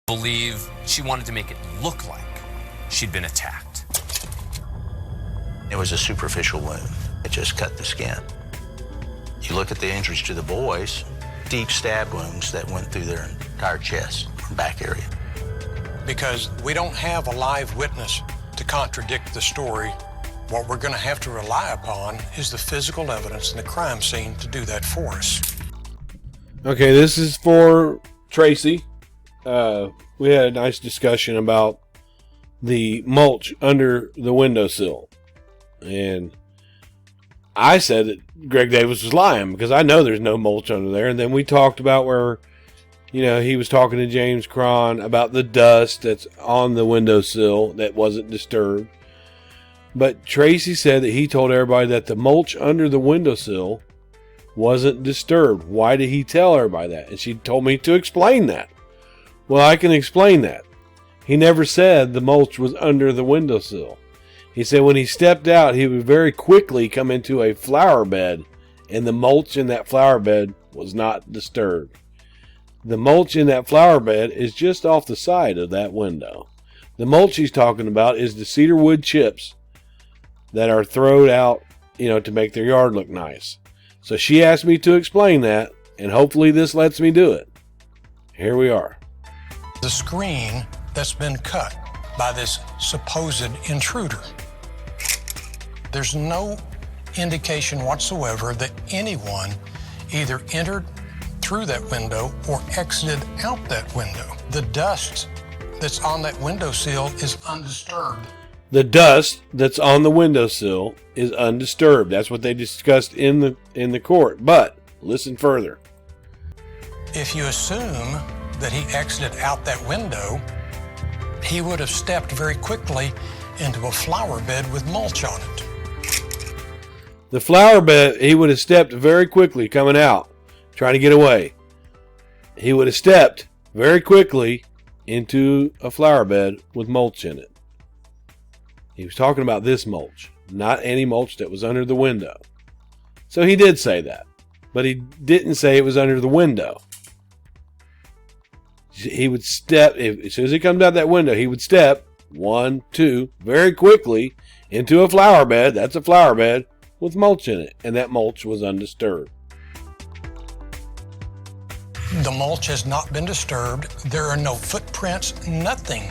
believe she wanted to make it look like she'd been attacked. It was a superficial wound. It just cut the skin. You look at the injuries to the boys, deep stab wounds that went through their entire chest or back area. Because we don't have a live witness to contradict the story, what we're going to have to rely upon is the physical evidence in the crime scene to do that for us. Okay, this is for Tracy. We had a nice discussion about the mulch under the windowsill. And I said that Greg Davis was lying because I know there's no mulch under there. And then we talked about where, you know, he was talking to James Cron about the dust that's on the windowsill that wasn't disturbed. But Tracy said that he told everybody that the mulch under the windowsill wasn't disturbed. Why did he tell everybody that? And she told me to explain that. Well, I can explain that. He never said the mulch was under the windowsill. He said when he stepped out, he would very quickly come into a flower bed, and the mulch in that flower bed was not disturbed. The mulch in that flower bed is just off the side of that window. The mulch he's talking about is the cedar wood chips that are thrown out, you know, to make their yard look nice. So she asked me to explain that, and hopefully this lets me do it. Here we are. The screen that's been cut by this supposed intruder. There's no indication whatsoever that anyone either entered through that window or exited out that window. The dust that's on that windowsill is undisturbed. The dust that's on the windowsill is undisturbed. That's what they discussed in the court. But listen further. If you assume that he exited out that window, he would have stepped very quickly into a flower bed with mulch on it. The flower bed, he would have stepped very quickly coming out, trying to get away. He would have stepped very quickly into a flower bed with mulch in it. He was talking about this mulch, not any mulch that was under the window. So he did say that, but he didn't say it was under the window. He would step, as soon as he comes out that window, he would step 1, 2, very quickly into a flower bed. That's a flower bed with mulch in it, and that mulch was undisturbed. The mulch has not been disturbed. There are no footprints, nothing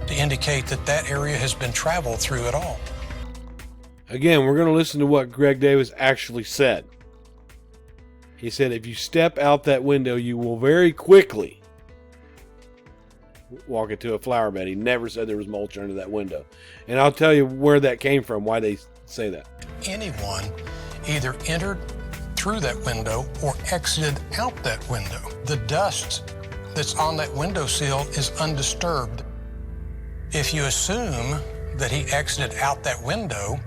to indicate that that area has been traveled through at all. Again, we're going to listen to what Greg Davis actually said. He said, if you step out that window, you will very quickly walk into a flower bed. He never said there was mulch under that window. And I'll tell you where that came from, why they say that. Anyone either entered through that window or exited out that window. The dust that's on that windowsill is undisturbed. If you assume that he exited out that window,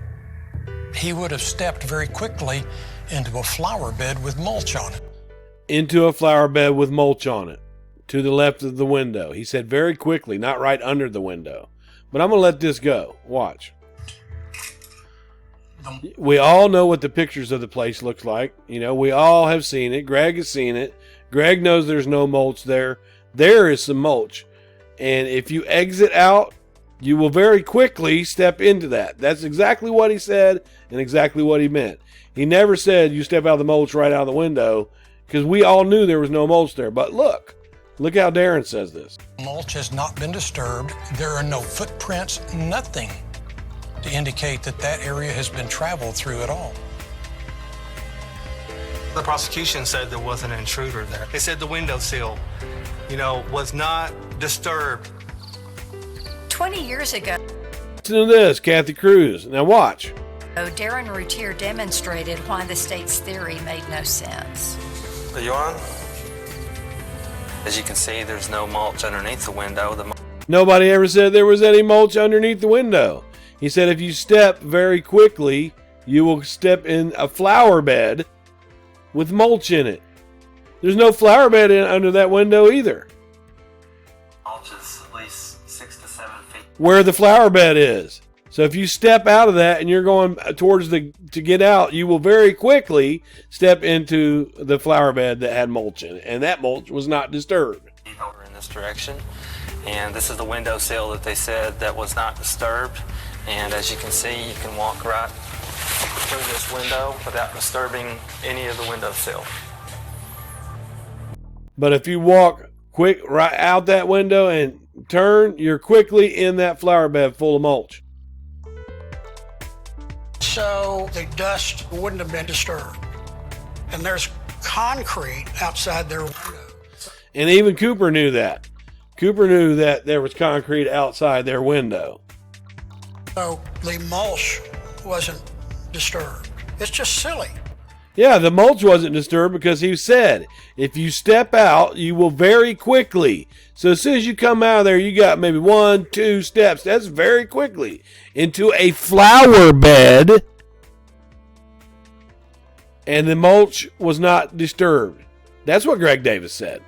he would have stepped very quickly into a flower bed with mulch on it. Into a flower bed with mulch on it, to the left of the window. He said very quickly, not right under the window. But I'm going to let this go. Watch. We all know what the pictures of the place looks like. You know, we all have seen it. Greg has seen it. Greg knows there's no mulch there. There is some mulch. And if you exit out, you will very quickly step into that. That's exactly what he said and exactly what he meant. He never said you step out of the mulch right out of the window, because we all knew there was no mulch there. But look how Darren says this. Mulch has not been disturbed. There are no footprints, nothing to indicate that that area has been traveled through at all. The prosecution said there was an intruder there. They said the windowsill, was not disturbed. 20 years ago, Listen to this, Kathy Cruz. Now watch. Darren Routier demonstrated why the state's theory made no sense. Are you on? As you can see, there's no mulch underneath the window. Nobody ever said there was any mulch underneath the window. He said if you step very quickly, you will step in a flower bed with mulch in it. There's no flower bed under that window either. Mulch is at least 6 to 7 feet. Where the flower bed is. So if you step out of that and you're going towards to get out, you will very quickly step into the flower bed that had mulch in it. And that mulch was not disturbed. Over in this this direction. And this is the windowsill that they said that was not disturbed. And as you can see, you can walk right through this window without disturbing any of the windowsill. But if you walk quick right out that window and turn, you're quickly in that flower bed full of mulch. So the dust wouldn't have been disturbed. And there's concrete outside their window. And even Cooper knew that. Cooper knew that there was concrete outside their window. So the mulch wasn't disturbed. It's just silly. Yeah, the mulch wasn't disturbed because he said, if you step out, you will very quickly. So as soon as you come out of there, you got maybe 1, 2 steps. That's very quickly into a flower bed. And the mulch was not disturbed. That's what Greg Davis said.